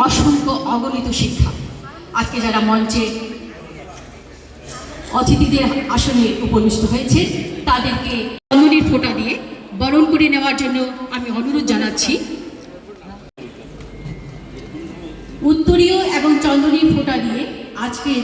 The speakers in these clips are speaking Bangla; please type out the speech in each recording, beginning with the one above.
অসংখ্য অগণিত শিক্ষা। আজকে যারা মঞ্চে অতিথিদের আসনে উপবিষ্ট হয়েছে তাদেরকে চন্দনের ফোঁটা দিয়ে বরণ করে নেওয়ার জন্য আমি অনুরোধ জানাচ্ছি। উত্তরীয় এবং চন্দনের ফোঁটা দিয়ে আজকের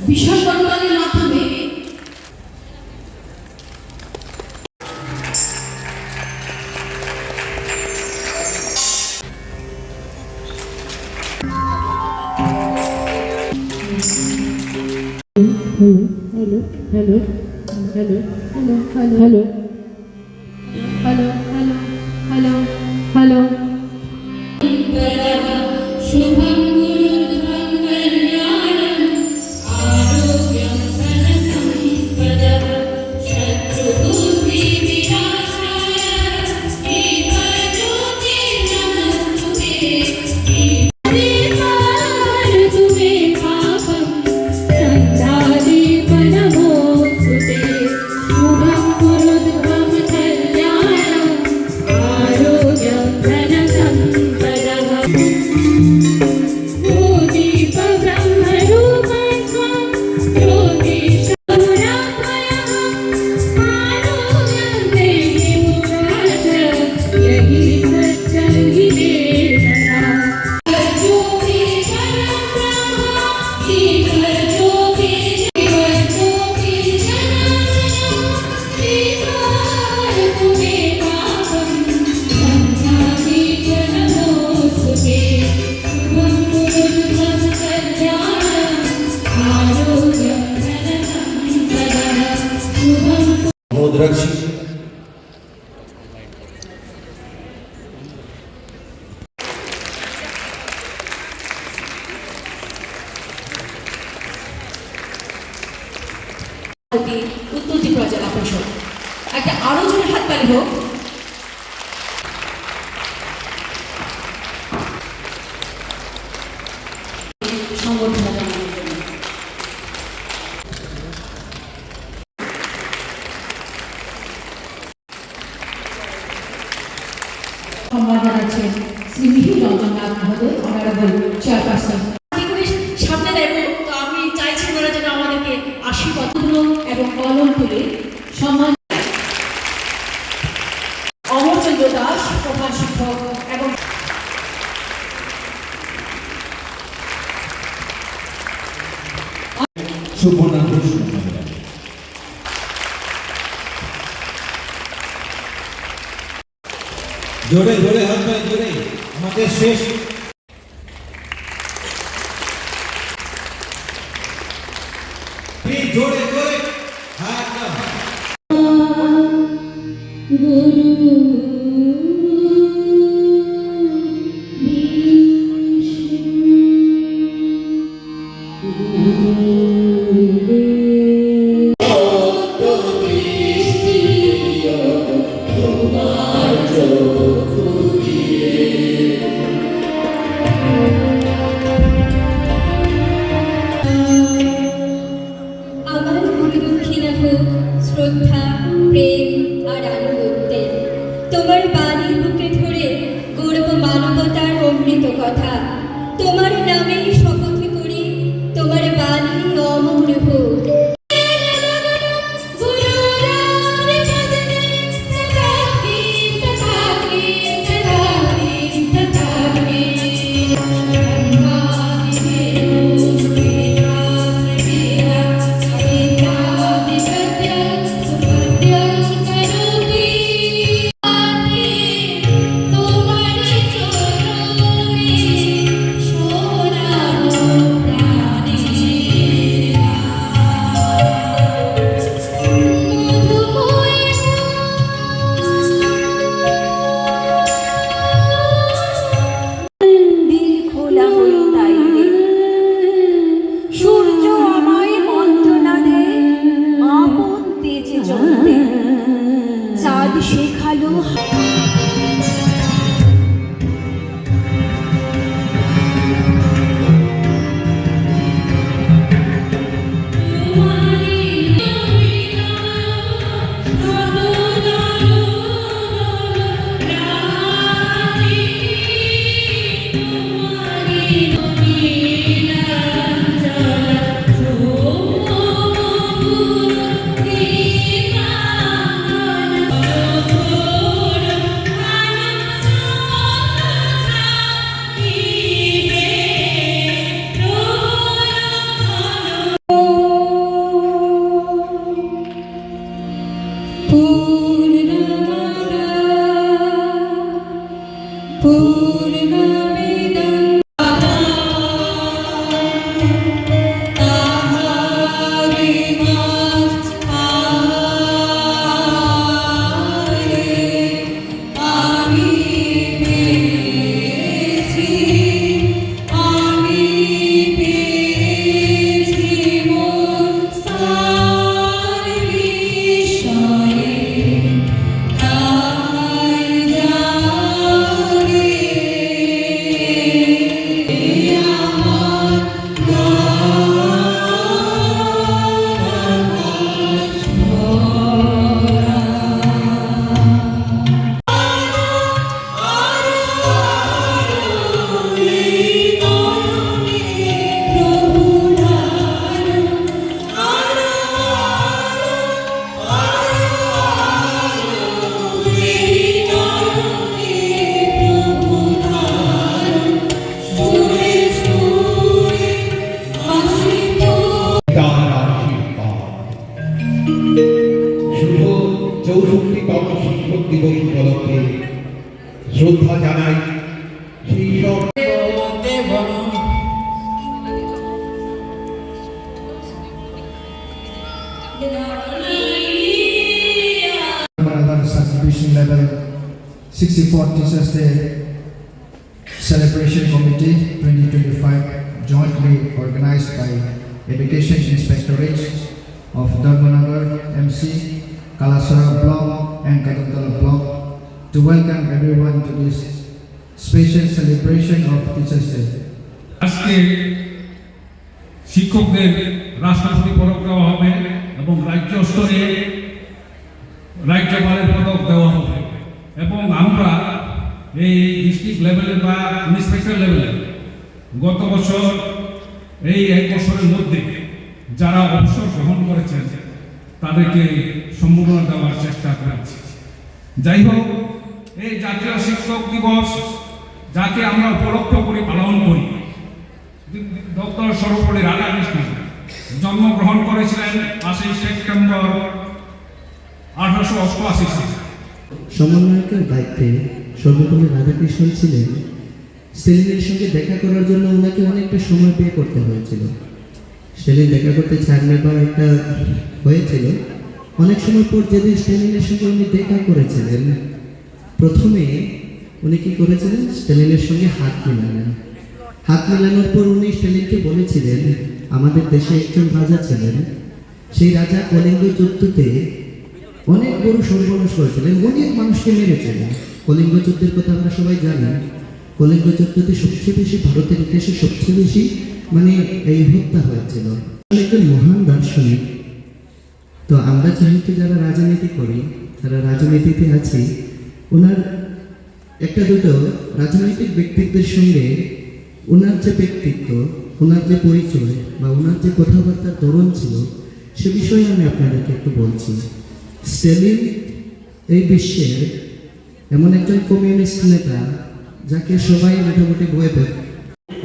বিশাল বরণের মাধ্যমে hello hello hello hello hello hello hello hello hello शुभं गुरुर्ध्वं कल्याणं आरोग्यं धनसम्पदः शत्रुबुद्धिविनाशाय दीपज्योति नमस्तुते दीपावतु मे पापं सन्ध्यादीप नमोस्तुते शुभं गुरुर्ध्वं कल्याणं आरोग्यं धनसम्पदः मुद्राक्षी উত্তর ত্রিপুরা জেলা পরিষদ একটা আরো জোরে হাততালি হোক। সংবর্ধনা জানানোর জন্য সম্মান জানাচ্ছেন শ্রী মিহির রঞ্জন নাথ মহোদয়, অনারেবল চেয়ারপারসন। সামনে দেখো তো আমি চাইছি ওনারা যেন আমাদেরকে আশীর্বাদ এবং কলম তুলে সম্মান। অমরচন্দ্র দাস প্রধান শিক্ষক এবং সুবর্ণা ঘোষ জোরে জোরে হাত পায়ে জোরে আমাদের শেষ জোরে জোরে হাত শ্রদ্ধা প্রেম আর আনুগত্যে তোমার বাণীর বুকে ধরে গৌরব মানবতার অমৃত কথা তোমার নামেই শপথ করি তোমার বাণী অমর হোক। শুভ 64তম শিক্ষক দিবস উপলক্ষে শ্রদ্ধা জানাই সেই সব Subdivision level 64th Teachers Day Celebration Committee 2025 jointly organized by Education Inspectorate of Dharmanagar MC, Kalasara Block and Kadantala Block to welcome everyone to this special celebration of Teachers Day. আজকে শিক্ষকদের রাষ্ট্রপতি পদক দেওয়া হবে এবং রাজ্য স্তরে রাজ্যপালের পদক দেওয়া হবে এবং আমরা এই ডিস্ট্রিক্ট লেভেলে বা ইন্সপেক্টর লেভেলে গত বছর এই এক বছরের মধ্যে যারা অবসর গ্রহণ করেছেন তাদেরকে সম্মাননা দেওয়ার চেষ্টা করেছি। যাই হোক, এই জাতীয় শিক্ষক দিবস যাকে আমরা উপলক্ষ করে পালন করি, ডক্টর সর্বপল্লী রাধাকৃষ্ণন জন্মগ্রহণ করেছিলেন 5 সেপ্টেম্বর 1888 সালে। সমন্বয়কের দায়িত্বে সর্বপল্লী রাধাকৃষ্ণন ছিলেন। স্টেলিনের সঙ্গে দেখা করার জন্য ওনাকে অনেকটা সময় পে করতে হয়েছিল। স্টেলিন দেখা করতে চাননি বা একটা হয়েছিল। অনেক সময় পর যেদিন স্টেলিনের সঙ্গে উনি দেখা করেছিলেন, প্রথমে উনি কি করেছিলেন, স্টেলিনের সঙ্গে হাত মিলালেন। হাত মেলানোর পর উনি স্টেলিনকে বলেছিলেন, আমাদের দেশে একজন রাজা ছিলেন, সেই রাজা কলিঙ্গ যুদ্ধতে অনেক বড় সর্বনাশ করেছিলেন, অনেক মানুষকে মেরেছিলেন। কলিঙ্গ যুদ্ধের কথা আমরা সবাই জানি। কলিঙ্গ যুদ্ধতে সবচেয়ে বেশি ভারতের ইতিহাসে সবচেয়ে বেশি এই হত্যা হয়েছিল। একজন মহান দার্শনিক। তো আমরা যেহেতু যারা রাজনীতি করি, যারা রাজনীতিতে আছি, ওনার একটা দুটো রাজনৈতিক ব্যক্তিত্বের সঙ্গে ওনার যে ব্যক্তিত্ব, ওনার যে পরিচয় বা ওনার যে কথাবার্তার ধরন ছিল, সে বিষয়ে আমি আপনাদেরকে একটু বলছি। স্টেলিন এই বিশ্বের এমন একজন কমিউনিস্ট নেতা যাকে সবাই মোটামুটি বয়ে দেয়।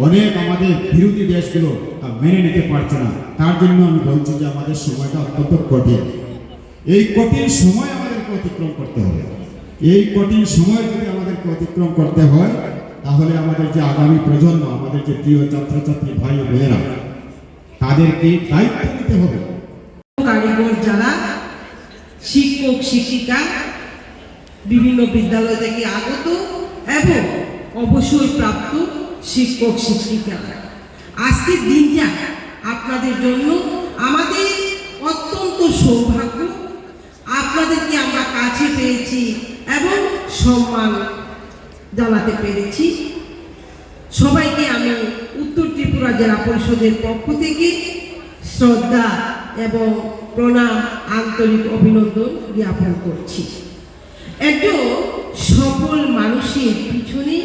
অনেক আমাদের বিরোধী দেশগুলো তা মেনে নিতে পারছে না। তার জন্য আমি বলছি যে আমাদের সময়টা অত্যন্ত কঠিন। এই কঠিন সময় আমাদেরকে অতিক্রম করতে হবে। এই কঠিন সময় যদি আমাদেরকে অতিক্রম করতে হয়, তাহলে আমাদের যে আগামী প্রজন্ম, আমাদের যে প্রিয় ছাত্রছাত্রী ভাই বোনেরা, তাদেরকে দায়িত্ব নিতে হবে। কারিগর যারা শিক্ষক শিক্ষিকা বিভিন্ন বিদ্যালয় থেকে আগত এবং অবসরপ্রাপ্ত শিক্ষক শিক্ষিকারা, আজকের দিনটা আপনাদের জন্য আমাদের অত্যন্ত সৌভাগ্য। আপনাদেরকে আমরা কাছে পেয়েছি এবং সম্মান জানাতে পেরেছি। সবাইকে আমি উত্তর ত্রিপুরা জেলা পরিষদের পক্ষ থেকে শ্রদ্ধা এবং প্রণাম, আন্তরিক অভিনন্দন জ্ঞাপন করছি। একজন সফল মানুষের পিছনে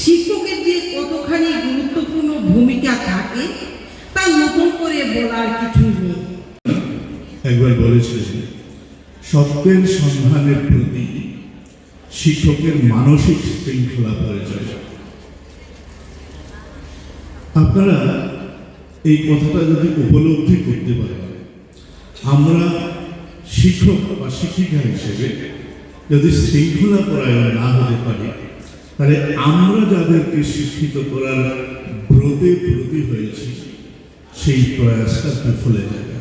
শিক্ষকের যে কতখানি গুরুত্বপূর্ণ ভূমিকা থাকে তা নতুন করে বলার কিছুই নেই। একবার বলেছিলেন, সত্যের সন্ধানের প্রতি শিক্ষকের মানসিক শৃঙ্খলা প্রয়োজন। আপনারা এই কথাটা যদি উপলব্ধি করতে পারেন, আমরা শিক্ষক বা শিক্ষিকা হিসেবে যদি শৃঙ্খলা পরায়ণ না হতে পারি, তাহলে আমরা যাদেরকে শিক্ষিত করার ব্রতে ব্রতী হয়েছি সেই প্রয়াসটা বিফলে যাবে।